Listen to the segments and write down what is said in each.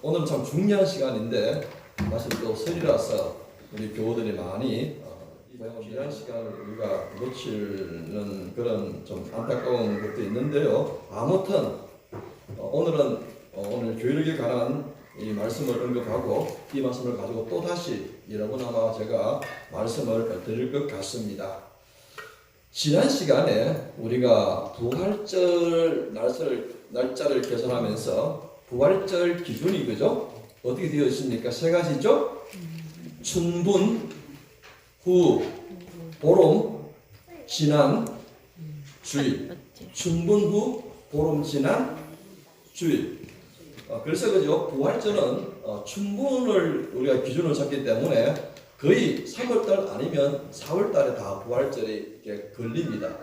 오늘 참 중요한 시간인데 사실 또 설이라서 우리 교우들이 많이 귀한 시간을 우리가 놓치는 그런 좀 안타까운 것도 있는데요. 아무튼 오늘은 오늘 교육에 관한 이 말씀을 언급하고 이 말씀을 가지고 또 다시 여러분 아마 제가 말씀을 드릴 것 같습니다. 지난 시간에 우리가 부활절 날짜를 계산하면서 부활절 기준이 그죠? 어떻게 되어 있습니까? 세 가지죠? 춘분 후 보름 지난 주일. 춘분 후 보름 지난 주일. 그래서 그죠? 부활절은 춘분을 우리가 기준으로 잡기 때문에 거의 3월달 아니면 4월달에 다 부활절이 이렇게 걸립니다.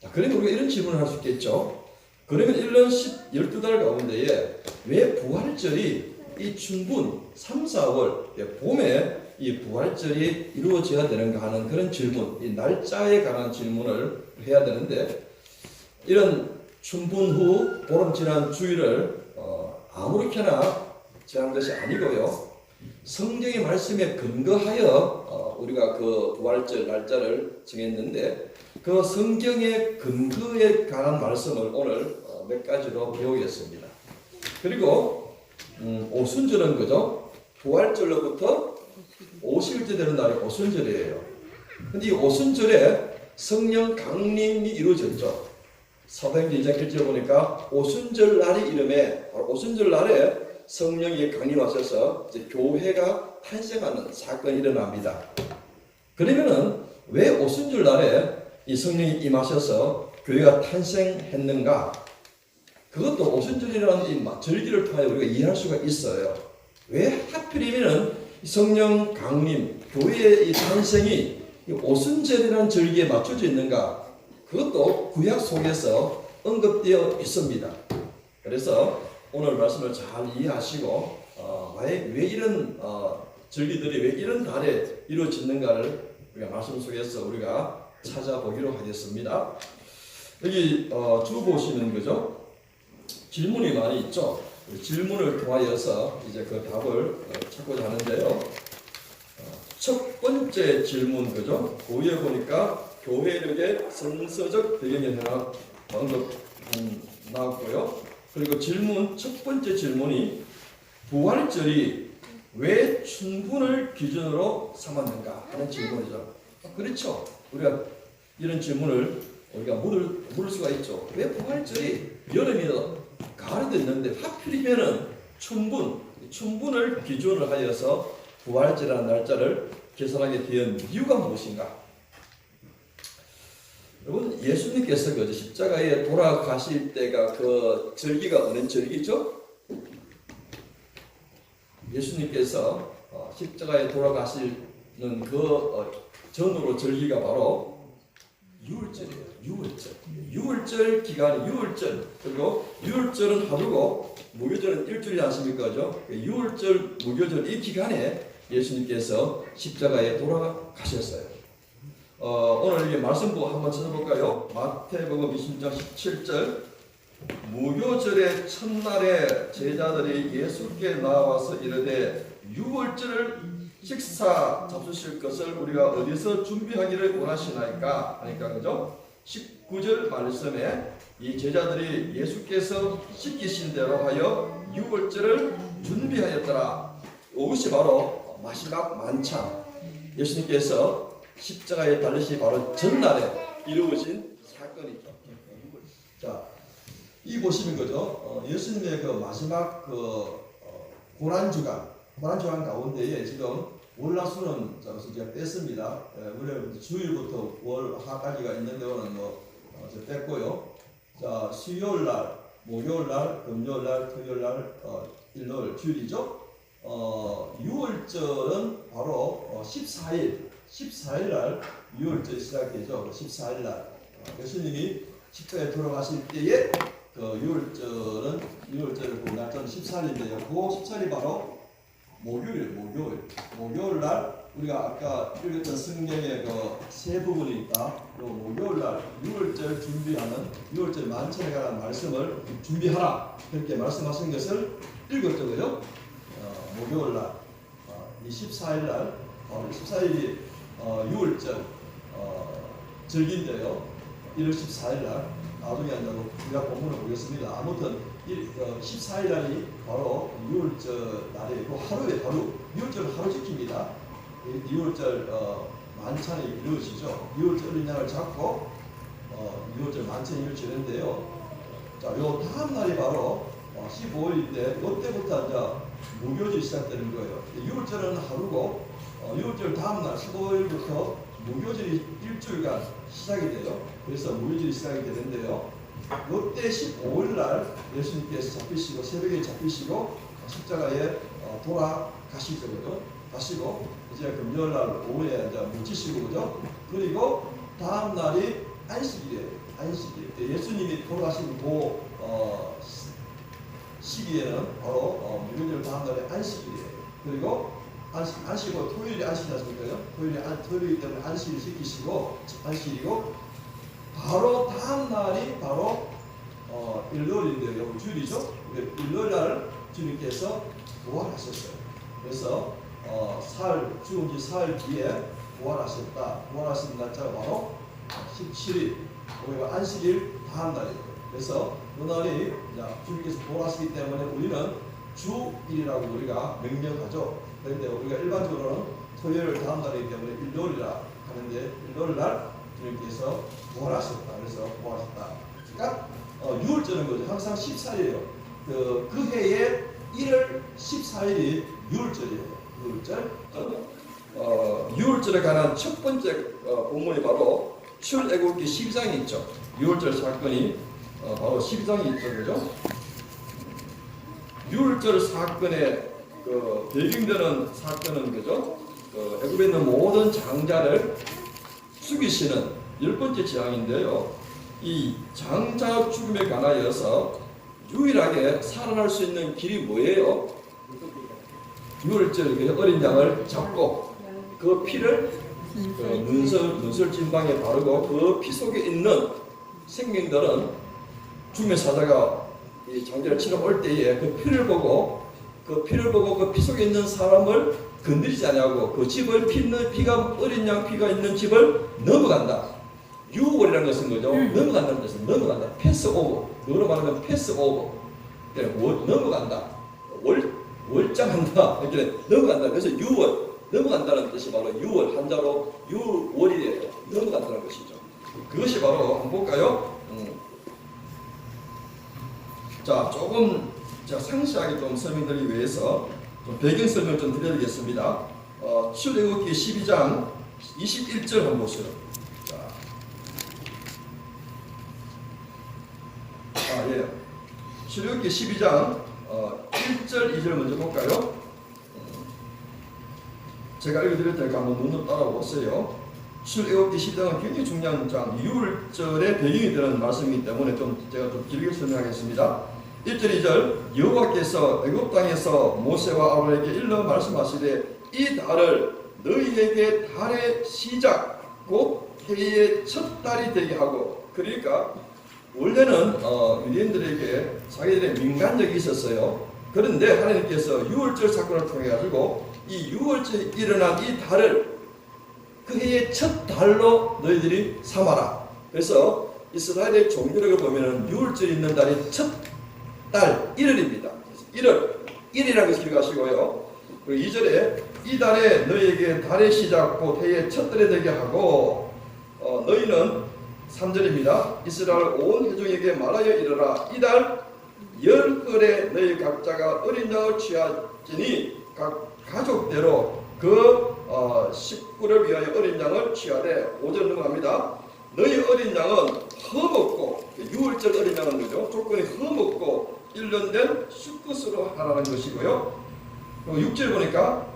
자, 그러면 우리가 이런 질문을 할 수 있겠죠. 그러면 1년 12달 가운데에 왜 부활절이 이 춘분 3, 4월 봄에 이 부활절이 이루어져야 되는가 하는 그런 질문, 이 날짜에 관한 질문을 해야 되는데 이런 춘분 후 보름 지난 주일을 아무렇게나 정한 것이 아니고요. 성경의 말씀에 근거하여 우리가 그 부활절 날짜를 정했는데 그 성경의 근거에 관한 말씀을 오늘 몇 가지로 배우겠습니다. 그리고 오순절은 그죠? 부활절로부터 50일째 되는 날이 오순절이에요. 근데 이 오순절에 성령 강림이 이루어졌죠. 사도행전 2장 1절 보니까 오순절 날이 이름에 오순절 날에 성령이 강림하셔서 이제 교회가 탄생하는 사건이 일어납니다. 그러면은 왜 오순절 날에 이 성령이 임하셔서 교회가 탄생했는가? 그것도 오순절이라는 이 절기를 통해 우리가 이해할 수가 있어요. 왜 하필이면은 성령 강림, 교회의 이 탄생이 이 오순절이라는 절기에 맞춰져 있는가? 그것도 구약 속에서 언급되어 있습니다. 그래서 오늘 말씀을 잘 이해하시고 왜 이런 절기들이 왜 이런 달에 이루어지는가를 우리가 말씀 속에서 우리가 찾아보기로 하겠습니다. 여기 주 보시면 그죠? 질문이 많이 있죠. 질문을 통하여서 이제 그 답을 찾고자 하는데요. 첫 번째 질문 그죠? 고위에 보니까 교회력의 성서적 배경이 하나 나왔고요. 그리고 첫 번째 질문이 부활절이 왜 춘분을 기준으로 삼았는가 하는 질문이죠. 그렇죠. 우리가 이런 질문을 우리가 물을 수가 있죠. 왜 부활절이 여름이나 가을에도 있는데 하필이면은 춘분을 기준으로 하여서 부활절이라는 날짜를 계산하게 된 이유가 무엇인가? 여러분 예수님께서 그 십자가에 돌아가실 때가 그 절기가 어느 절기죠? 예수님께서 십자가에 돌아가시는 그 전으로 절기가 바로 유월절이에요. 유월절 기간이 유월절. 그리고 유월절은 하루고 무교절은 일주일이 않습니까? 유월절, 무교절 이 기간에 예수님께서 십자가에 돌아가셨어요. 오늘 이 말씀 보고 한번 찾아볼까요? 마태복음 20장 17절. 무교절의 첫날에 제자들이 예수께 나와서 이르되 유월절을 식사 잡수실 것을 우리가 어디서 준비하기를 원하시나이까 하니까 그죠? 19절 말씀에 이 제자들이 예수께서 시키신 대로 하여 유월절을 준비하였더라. 이것이 바로 마지막 만찬. 예수님께서 십자가에 달리시 바로 전날에 이루어진 사건이죠. 자, 이 보시는 거죠. 예수님의 그 마지막 고난주간 가운데에 지금 월화수는 제가 뺐습니다. 원래 주일부터 월화까지가 있는데 오늘 뺐고요. 자, 수요일날, 목요일날, 금요일날, 토요일날, 일요일 주일이죠. 유월절은 바로 14일날 유월절 시작되죠. 14일날 예수님이 십자가에 돌아가실 때에 유월절을 그 날짜는 14일인데요. 그 14일이 바로 목요일날 우리가 아까 읽었던 성경의 그 세 부분이 있다. 목요일날 유월절 준비하는 유월절 만찬에 관한 말씀을 준비하라 그렇게 말씀하신 것을 읽었죠, 그죠? 14일 날 바로 14일이 6월절 절기인데요. 1월 14일 날 나중에 우리가 본문을 보겠습니다. 아무튼 14일 날이 바로 6월절 날이고 하루에 하루 6월절을 하루 지킵니다. 6월절 만찬이 이루어지죠. 6월절 어린 양을 잡고 6월절 만찬이 이루어지는데요. 자, 요 다음 날이 바로 15일인데 이때부터 이제 무교절이 시작되는 거예요. 6월절은 하루고 6월절 다음 날 15일부터 무교절이 일주일간 시작이 돼요. 그래서 무교절이 시작이 되는데요. 이때 15일 날 예수님께서 잡히시고 새벽에 잡히시고 십자가에 돌아가시죠, 그죠? 가시고 이제 금요일 날 오후에 이제 묻히시고 그죠? 그리고 다음 날이 안식일이에요. 안식일. 예수님이 돌아가신 그 시기에는 바로 무교절 다음 날에 안식일이에요. 그리고 안식이고 토요일이 안식이라서니까요. 토요일이기 때문에 안식일 시키시고 안식이고 바로 다음 날이 바로 일요일인데요. 주일이죠. 일요일 날 주님께서 부활하셨어요. 그래서 죽은 지 사흘 뒤에 부활하셨다. 부활하신 날짜가 바로 17일. 우리가 안식일 다음 날이에요. 그래서 그날이 주님께서 부활하시기 때문에 우리는 주일이라고 우리가 명명하죠. 그런데 우리가 일반적으로는 토요일 다음 날이기 때문에 일요일이라 하는데 일요일 날 주님께서 부활하셨다. 그래서 부활하셨다. 그러니까 6월절은 거죠. 항상 14일이에요. 그 해에 1월 14일이 6월절이에요. 6월절. 6월절에 관한 첫 번째 본문이 바로 출애굽기 12장이 있죠. 6월절 사건이 바로 12장이 있죠. 그죠? 6월절 사건의 배경되는 사건은 그죠? 애굽에 있는 모든 장자를 죽이시는 10번째 재앙인데요. 이 장자 죽음에 관하여서 유일하게 살아날 수 있는 길이 뭐예요? 6월절 어린 양을 잡고 그 피를 문설 진방에 바르고 그 피 속에 있는 생명들은 죽음의 사자가 이 장자를 치러 올 때에 그 피를 보고 그 피 속에 있는 사람을 건드리지 않냐고 그 집을 피가 어린 양 피가 있는 집을 넘어간다. 유월이라는 것은 거죠. 넘어간다는 뜻은 넘어간다. 패스 오버. 영어로 말하면 패스 오버. 넘어간다. 월장한다. 이렇게 넘어간다. 그래서 유월 넘어간다는 뜻이 바로 유월 한자로 유월이에요. 넘어간다는 것이죠. 그것이 바로 한번 볼까요? 자, 조금 제가 상세하게 좀 설명드리기 위해서 좀 배경 설명을 좀 드려야겠습니다. 출애굽기 12장 21절 한번 보세요. 예. 출애굽기 12장 1절 2절 먼저 볼까요? 제가 읽어드릴 테니까 한번 눈으로 따라오세요. 출애굽기 12장은 굉장히 중요한 장, 6월절의 배경이 되는 말씀이기 때문에 제가 좀 길게 설명하겠습니다. 1절 2절 여호와께서 애굽 땅에서 모세와 아론에게 일러 말씀하시되 이 달을 너희에게 달의 시작 곧 해의 첫 달이 되게 하고 그러니까 원래는 유대인들에게 자기들의 민간적이 있었어요. 그런데 하나님께서 6월절 사건을 통해 가지고 이 6월절에 일어난 이 달을 그 해의 첫 달로 너희들이 삼아라. 그래서 이스라엘의 종교력을 보면은 6월절이 있는 달이 첫 달 1월입니다. 1이라는 것을 기억하시고요. 그리고 2절에 이 달에 너희에게 달의 시작 곧 해의 첫 달이 되게 하고 너희는 3절입니다. 이스라엘 온 회중에게 말하여 이르라. 이 달 열흘에 너희 각자가 어린 양을 취하지니 각 가족대로 그 식구를 위하여 어린 양을 취하되 5절 넘어갑니다. 너희 어린 양은 허먹고 6월절 어린 양은 거죠. 조건이 허먹고 1년 된 수컷으로 하라는 것이고요. 그리고 6절 보니까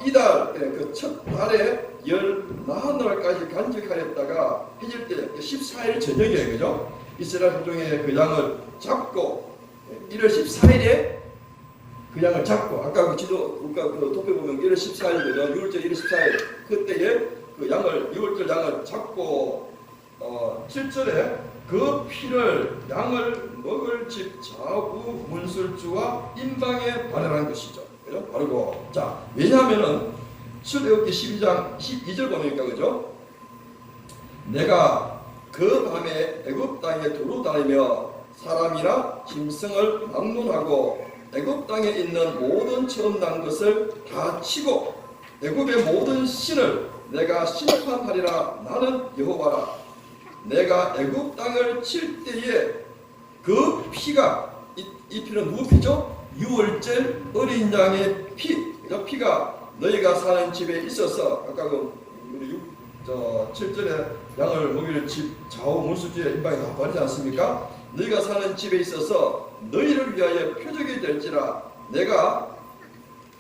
이달 그 첫 달에 14날까지 간직하였다가 해질 때 14일 저녁에 그죠? 이스라엘 회중의 그 양을 잡고 1월 14일에 그 양을 잡고 아까 그 지도 그 도표 보면 1월 14일 그죠? 6월절 1월 14일 그때에 그 양을 6월절 양을 잡고 7절에 그 피를 양을 먹을 집 좌우 문술주와 임방에 바르라는 것이죠. 그죠? 바르고 자 왜냐하면은 출애굽기 12장 12절 보니까 그죠? 내가 그 밤에 애굽 땅에 두루 다니며 사람이나 짐승을 막론하고 애굽 땅에 있는 모든 처음 난 것을 다 치고 애굽의 모든 신을 내가 심판하리라. 나는 여호와라. 내가 애굽 땅을 칠 때에 그 피가 이 피는 누구 피죠? 유월절 어린 양의 피. 그 피가 너희가 사는 집에 있어서 아까 그 7절에 양을 먹일 집 좌우 문수지에 인방에 다 버리지 않습니까? 너희가 사는 집에 있어서 너희를 위하여 표적이 될지라. 내가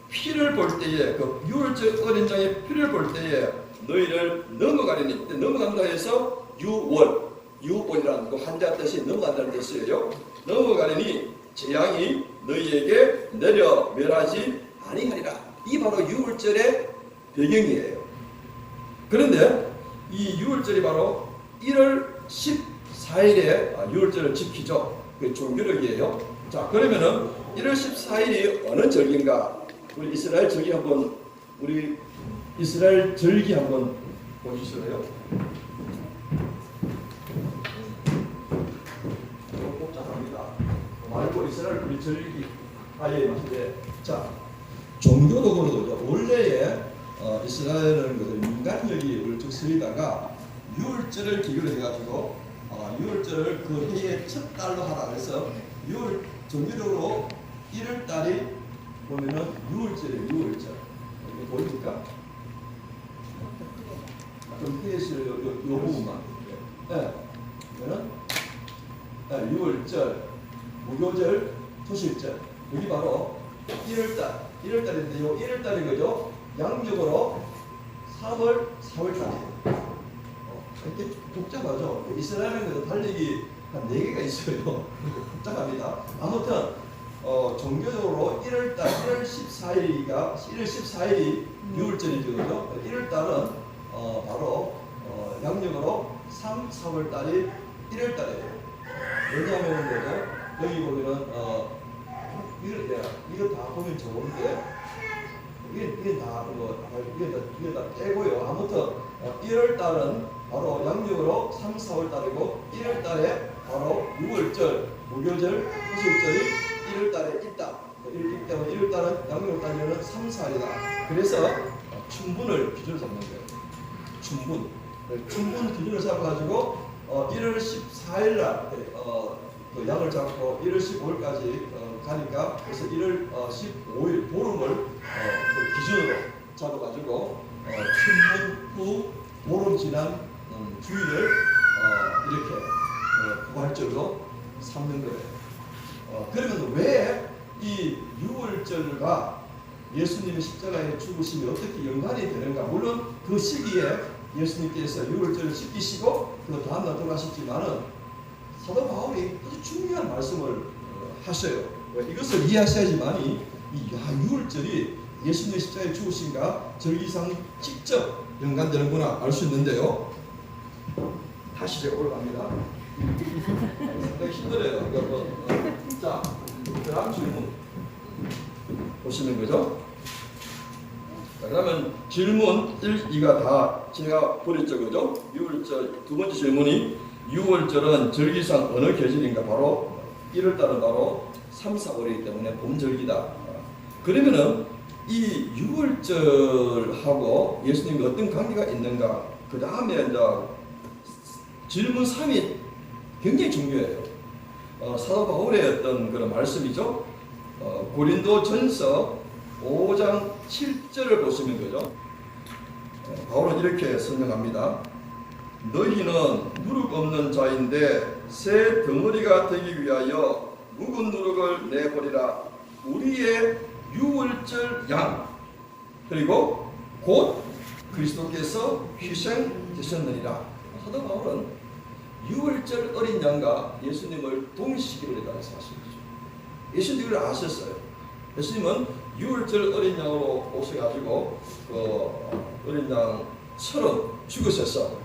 피를 볼 때에 그 유월절 어린 양의 피를 볼 때에 너희를 넘어가리니. 넘어간다 해서 유월이라는 그 한자 뜻이 넘어간다는 뜻이에요. 넘어가리니 재앙이 너희에게 내려 멸하지 아니하리라. 이 바로 유월절의 배경이에요. 그런데 이 유월절이 바로 1월 14일에 유월절을 지키죠. 그 종교력이에요. 자, 그러면은 1월 14일이 어느 절기인가? 우리 이스라엘 절기 한번 보시실래요? 복잡합니다. 말고 이스라엘 우리 절기 아예 맞는데, 자, 종교도 그러죠. 원래의 이스라엘은 민간력이 월척 쓰이다가 유월절을 기교로 해가지고 유월절을 그 해의 첫 달로 하라 그래서 정규적으로 1월 달이 보면은 유월절이에요. 유월절. 이게 보입니까? 좀 해실 요 부분만. 네. 그러면 유월절, 무교절, 토실절. 여기 바로 1월달인데 요 1월달이 그죠? 양력으로 3월, 4월달이에요. 이렇게 복잡하죠? 이스라엘은 달력이 한 4개가 있어요. 복잡합니다. 아무튼 종교적으로 1월달 1월 14일이 6월절이죠. 그죠? 1월달은 바로 양력으로 3, 4월달이 1월달이에요. 왜냐하면 그죠? 여기 보면은 이거 다 보면 좋은데 이게 다 떼고요. 아무튼 1월 달은 바로 양력으로 3, 4월 달이고 1월 달에 바로 6월절, 무교절, 토실절이 1월 달에 있다. 이렇기 때문에 1월 달은 양력으로 따지면 3, 4일이다. 그래서 춘분을 기준으로 잡는 거예요. 춘분 기준으로 잡아가지고 1월 14일 날 그 양을 잡고 1월 15일까지 가니까 그래서 1월 15일 보름을 그 기준으로 잡아가지고 춘분 후 보름 지난 주일을 이렇게 부활절로 삼는 거예요. 그러면 왜 이 6월절과 예수님의 십자가의 죽으심이 어떻게 연관이 되는가? 물론 그 시기에 예수님께서 6월절을 지키시고 그 다음날 돌아가셨지만은 사도 바울이 아주 중요한 말씀을 하셔요. 이것을 이해하셔야지만이 이 6월절이 예수님의 십자가의 죽으심과 절기상 직접 연관되는구나 알 수 있는데요. 다시 제가 올라갑니다. 상당히 힘들어요. 자, 다음 질문 보시는 거죠? 자, 그러면 질문 1, 2가 다 지나가 버렸죠, 그죠? 6월절 두 번째 질문이 6월절은 절기상 어느 계절인가? 바로 1월달은 바로 3, 4월이기 때문에 봄절기다. 그러면은 이 6월절하고 예수님이 어떤 관계가 있는가? 그 다음에 이제 질문 3이 굉장히 중요해요. 사도 바울의 어떤 그런 말씀이죠. 고린도 전서 5장 7절을 보시면 되죠. 바울은 이렇게 설명합니다. 너희는 누룩 없는 자인데 새 덩어리가 되기 위하여 묵은 누룩을 내버리라. 우리의 유월절 양 그리고 곧 그리스도께서 희생되셨느니라. 사도 바울은 유월절 어린 양과 예수님을 동시기로 따라서 하십니다. 예수님을 아셨어요. 예수님은 유월절 어린 양으로 오셔가지고 그 어린 양처럼 죽으셔서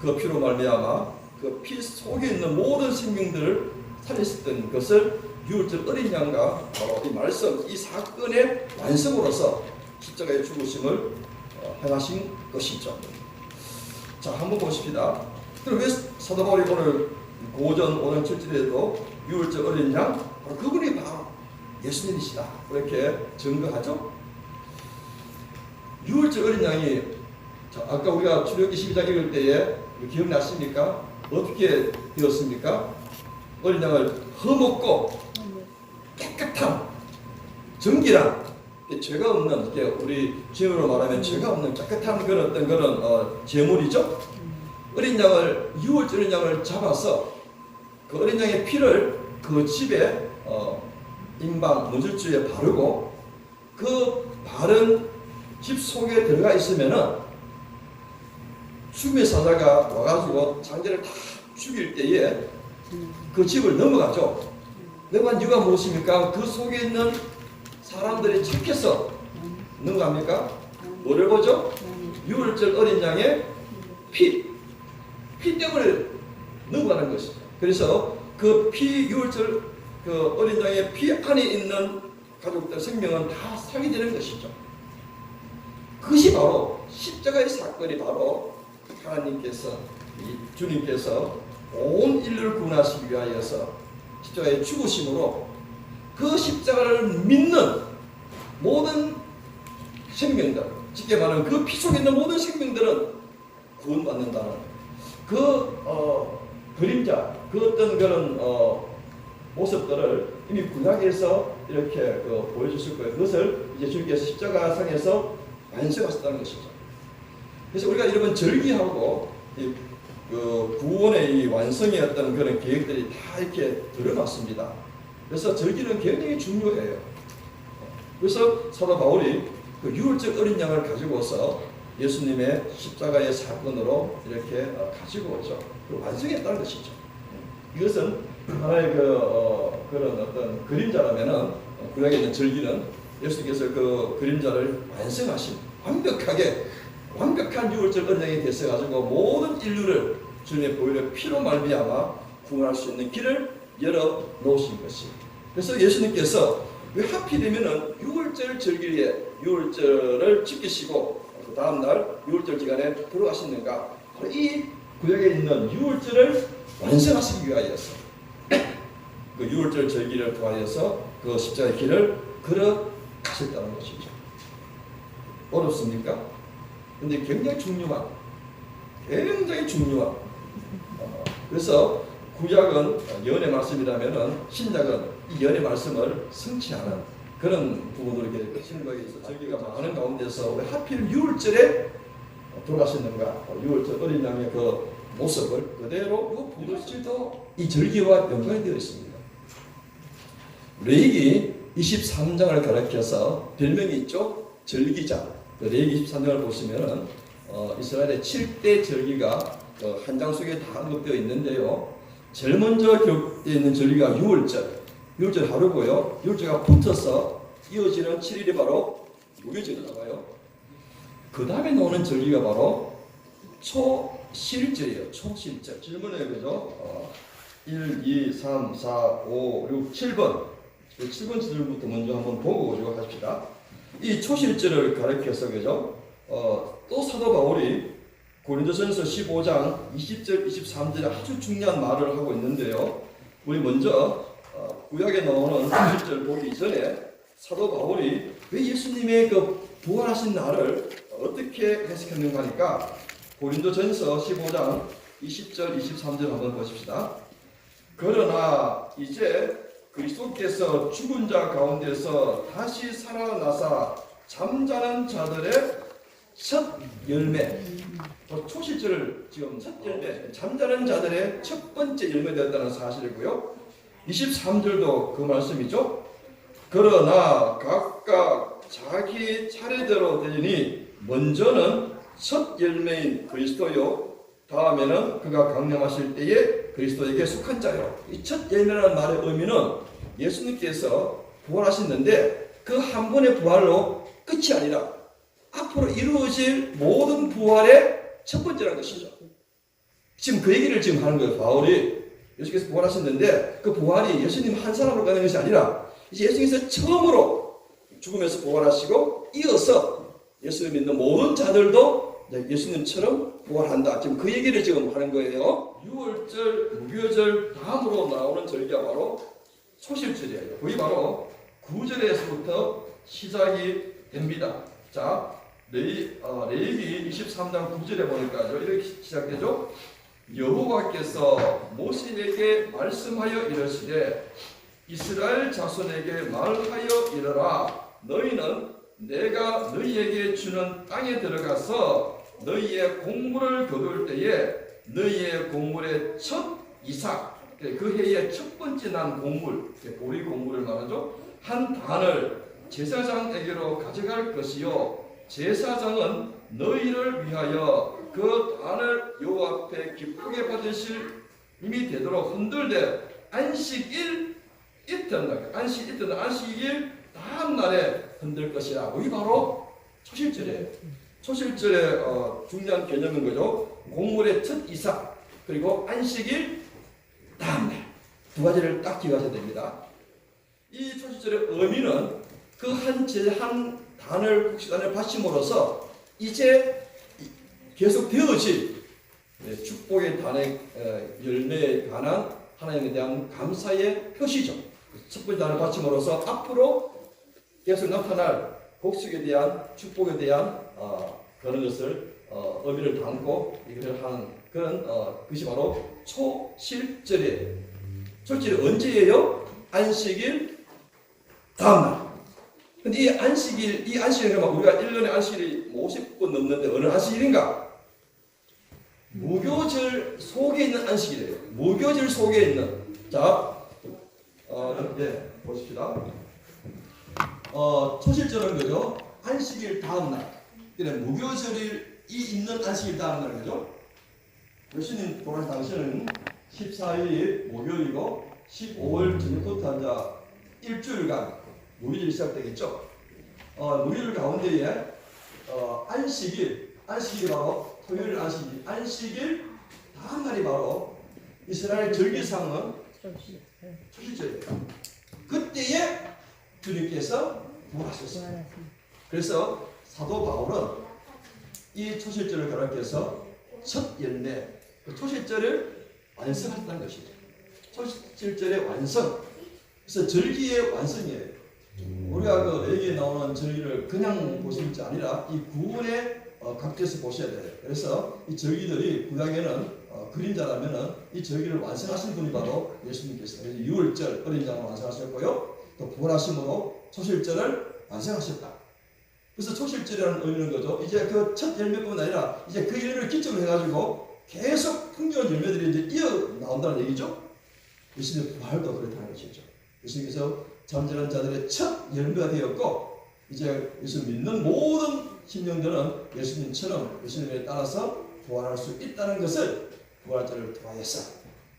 그 피로 말미암아 그 피 속에 있는 모든 생명들을 살리셨던 것을 유월절 어린 양과 바로 이 말씀, 이 사건의 완성으로서 십자가의 죽으심을 행하신 것이죠. 자, 한번 보십시다. 그럼 왜 사도 바울이 오늘 고전 5장 7절에도 유월절 어린 양, 그분이 바로 예수님이시다 그렇게 증거하죠. 유월절 어린 양이, 자, 아까 우리가 출애굽기 12장 읽을 때에 기억나십니까? 어떻게 되었습니까? 어린 양을 허먹고 깨끗한 정결한, 죄가 없는, 우리 지금으로 말하면 죄가 없는 깨끗한 그런 어떤 그런 제물이죠. 어린 양을, 유월절 어린 양을 잡아서 그 어린 양의 피를 그 집에 인방 문설주에 바르고, 그 바른 집 속에 들어가 있으면은 죽음의 사자가 와가지고 장자를 다 죽일 때에 그 집을 넘어가죠. 넘어간 이유가 무엇입니까? 그 속에 있는 사람들이 착해서 넘어갑니까? 뭐를 보죠? 유월절 어린 양의 피 때문에 넘어가는 것이죠. 그래서 그 유월절 그 어린 양의 피 안에 있는 가족들 생명은 다 살게 되는 것이죠. 그것이 바로 십자가의 사건이 바로 하나님께서, 주님께서 온 인류를 구원하시기 위하여서 십자가의 죽으심으로 그 십자가를 믿는 모든 생명들, 쉽게 말하면 그 피 속에 있는 모든 생명들은 구원받는다는 그림자, 그 어떤 그런 모습들을 이미 구약에서 이렇게 보여주실 거예요. 그것을 이제 주님께서 십자가상에서 완성하셨다는 것이죠. 그래서 우리가 여러분 절기하고 그 구원의 이 완성의 어떤 그런 계획들이 다 이렇게 드러났습니다. 그래서 절기는 굉장히 중요해요. 그래서 사도 바울이 그 유월절 어린 양을 가지고서 예수님의 십자가의 사건으로 이렇게 가지고 오죠. 완성했다는 것이죠. 이것은 하나의 그런 어떤 그림자라면은, 구약에 있는 절기는 예수님께서 그 그림자를 완성하신 완벽한 유월절 어린 양이 되셔가지고 모든 인류를 주님의 보혈의 피로 말미암아 구원할 수 있는 길을 열어 놓으신 것이. 그래서 예수님께서 왜 하필이면은 유월절 절기에 유월절을 지키시고 그 다음날 유월절 기간에 들어가셨는가? 바로 이 구약에 있는 유월절을 완성하시기 위하여서 그 유월절 절기를 통하여서 그 십자가의 길을 걸어 가셨다는 것이죠. 어렵습니까? 근데 굉장히 중요한 그래서 구약은 예언의 말씀이라면은 신약은 이 예언의 말씀을 성취하는 그런 부분으로 이렇게 신약에 있어 절기가 많은 가운데서 왜 하필 유월절에 돌아가셨는가? 유월절 어린 양의 그 모습을 그대로 부들질도 이 절기와 연관이 되어 있습니다. 레위기 23장을 가리켜서 별명이 있죠. 절기장. 레위기 23장을 보시면은 이스라엘의 7대 절기가 한 장 속에 다 언급되어 있는데요. 제일 먼저 기록되어 있는 절기가 유월절 하루고요. 유월절가 붙어서 이어지는 7일이 바로 무교절이 나와요. 그 다음에 나오는 절기가 바로 초실절이에요. 초실절. 질문해요. 그죠? 1, 2, 3, 4, 5, 6, 7번. 7번 질문부터 먼저 한번 보고 가십시다. 이 초실절을 가리켜서, 그죠? 또 사도 바울이 고린도전서 15장 20절, 23절에 아주 중요한 말을 하고 있는데요. 우리 먼저 구약에 나오는 초실절 보기 전에 사도 바울이 왜 예수님의 그 부활하신 날을 어떻게 해석했는가 하니까 고린도전서 15장 20절, 23절 한번 보십시다. 그러나 이제 그리스도께서 죽은 자 가운데서 다시 살아나사 잠자는 자들의 첫 열매, 초실절을 지금 첫 열매, 잠자는 자들의 첫 번째 열매되었다는 사실이고요. 23절도 그 말씀이죠. 그러나 각각 자기 차례대로 되니 먼저는 첫 열매인 그리스도요, 다음에는 그가 강림하실 때에 그리스도에게 속한 자요. 이 첫 열매라는 말의 의미는 예수님께서 부활하셨는데 그 한 번의 부활로 끝이 아니라 앞으로 이루어질 모든 부활의 첫 번째라는 것이죠. 지금 그 얘기를 지금 하는 거예요. 바울이 예수께서 부활하셨는데 그 부활이 예수님 한 사람으로 가는 것이 아니라 이제 예수님께서 처음으로 죽음에서 부활하시고 이어서 예수를 믿는 모든 자들도 예수님처럼 부활한다. 지금 그 얘기를 지금 하는 거예요. 6월절, 무교절 다음으로 나오는 절기가 바로 초실절이에요. 그게 바로 9절에서부터 시작이 됩니다. 자, 레위기 23장 9절에 보니까 이렇게 시작되죠. 여호와께서 모세에게 말씀하여 이르시되 이스라엘 자손에게 말하여 이르라. 너희는 내가 너희에게 주는 땅에 들어가서 너희의 곡물을 거둘 때에 너희의 곡물의 첫 이삭, 그 해의 첫 번째 난 곡물, 보리 곡물을 말하죠. 한 단을 제사장에게로 가져갈 것이요 제사장은 너희를 위하여 그 단을 여호와 앞에 기쁘게 받으실 힘이 되도록 흔들되 안식일 이튿날, 안식일 다음 날에 흔들 것이라. 이게 바로 초실절이에요. 초실절의 중요한 개념인 거죠. 곡물의 첫 이삭 그리고 안식일 다음 날 두 가지를 딱 기억하셔야 됩니다. 이 초실절의 의미는 그 한 국시단을 바침으로써 이제 계속 되어질 축복의 단의 열매에 관한 하나님에 대한 감사의 표시죠. 첫 번째 단을 바침으로써 앞으로 계속 나타날 복식에 대한 축복에 대한 그런 것을 의미를 담고 이것을 하는 그런 것이 바로 초실절이에요. 초실절이 언제예요? 안식일 다음날. 근데 이 안식일은 우리가 1년에 안식일이 50번 넘는데 어느 안식일인가? 무교절 속에 있는 안식일이에요. 무교절 속에 있는. 자, 보십시다. 초실절은 그죠? 안식일 다음날. 무교절이 있는 안식일 다음날 그죠? 예수님 돌아가신 당시는 14일이 목요일이고 15일 저녁부터 이제 일주일간 무교절이 시작되겠죠. 무교절 가운데에 안식일이 바로 토요일 안식일 다음 날이 바로 이스라엘 절기상은 초실절이에요. 그때에 주님께서 부활하셨습니다. 그래서 사도 바울은 이 초실절을 가르쳐서 첫 열매, 그 초실절을 완성하셨다는 것이죠. 초실절의 완성. 그래서 절기의 완성이에요. 우리가 그 레위기에 나오는 절기를 그냥 보시는 게 아니라 이 구원의 각도에서 보셔야 돼요. 그래서 이 절기들이 구약에는 그림자라면은 이 절기를 완성하신 분이 바로 예수님께서 6월절 어린 양을 완성하셨고요. 또 부활하심으로 초실절을 완성하셨다. 그래서 초실절이라는 의미는 거죠. 이제 그 첫 열매뿐만 아니라 이제 그 열매를 기점으로 해가지고 계속 풍요한 열매들이 이제 이어 나온다는 얘기죠. 예수님의 부활도 그렇다는 것이죠. 예수님께서 잠자는 자들의 첫 열매가 되었고 이제 예수를 믿는 모든 심령들은 예수님처럼 예수님에 따라서 부활할 수 있다는 것을 부활절을 통하여서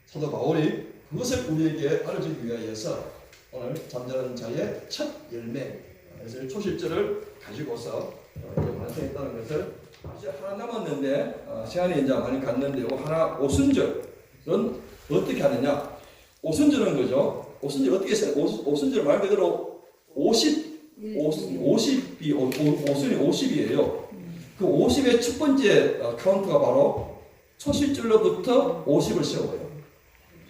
사도 바울이 그것을 우리에게 알려주기 위하여서 오늘 잠자는 자의 첫 열매, 그래서 초실절을 가지고서 완성했다는 것을 이제 하나 남았는데 시간이 이제 많이 갔는데 하나 오순절은 어떻게 하느냐? 오순절은 거죠. 오순절 어떻게 했어요? 오순절 말 그대로 50이 오순이 50이에요. 그 50의 첫 번째 카운트가 바로 초실절로부터 50을 세워요.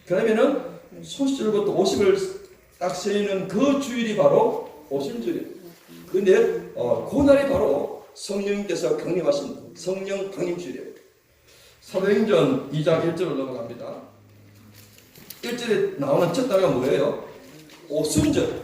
그러면은 초실절부터 50을 딱 세우는 그 주일이 바로 오순절이에요. 근데 그날이 바로 성령께서 강림하신 성령 강림주일이에요. 사도행전 2장 1절로 넘어갑니다. 1절에 나오는 첫 단어가 뭐예요? 오순절.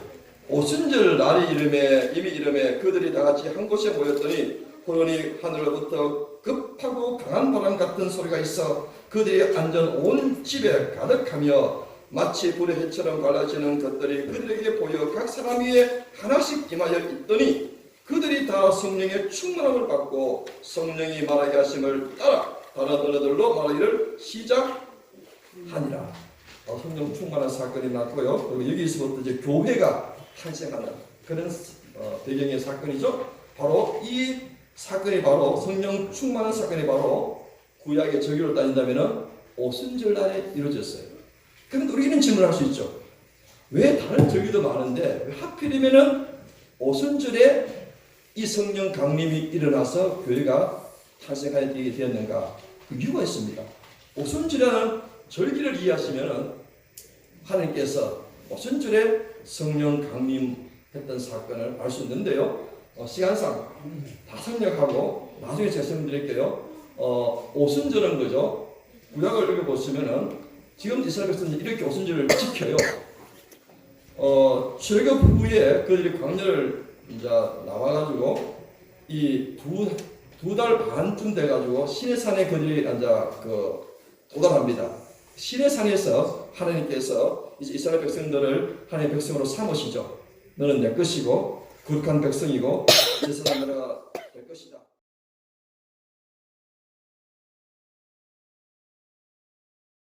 오순절 날이 이름에 그들이 다 같이 한 곳에 모였더니 호련히 하늘로부터 급하고 강한 바람 같은 소리가 있어 그들이 앉은 온 집에 가득하며 마치 불의 해처럼 갈라지는 것들이 그들에게 보여 각 사람 위에 하나씩 임하여 있더니 그들이 다 성령의 충만함을 받고 성령이 말하게 하심을 따라 다른 언어들로 말하기를 시작하니라. 성령 충만한 사건이 났고요. 그리고 여기서부터 이제 교회가 탄생하는 그런 배경의 사건이죠. 바로 이 사건이 바로 성령 충만한 사건이 바로 구약의 절기로 따진다면은 오순절 날에 이루어졌어요. 그런데 우리는 질문할 수 있죠. 왜 다른 절기도 많은데 왜 하필이면은 오순절에 이 성령 강림이 일어나서 교회가 탄생하게 되었는가? 그 이유가 있습니다. 오순절에는 절기를 이해하시면 하나님께서 오순절에 성령 강림했던 사건을 알 수 있는데요. 시간상 다 생략하고 나중에 제가 설명드릴게요. 오순절은 그죠? 구약을 읽어보시면은 지금 이스라엘 백성들이 이렇게 오순절을 지켜요. 출애굽 후에 그들이 광야를 이제 나와가지고 이 두 달 반쯤 돼가지고 시내산에 그들이 이제 도달합니다. 시내산에서 하나님께서 이제 이스라엘 백성들을 하나님의 백성으로 삼으시죠. 너는 내 것이고 거룩한 백성이고 제 사람 나라가 될 것이다.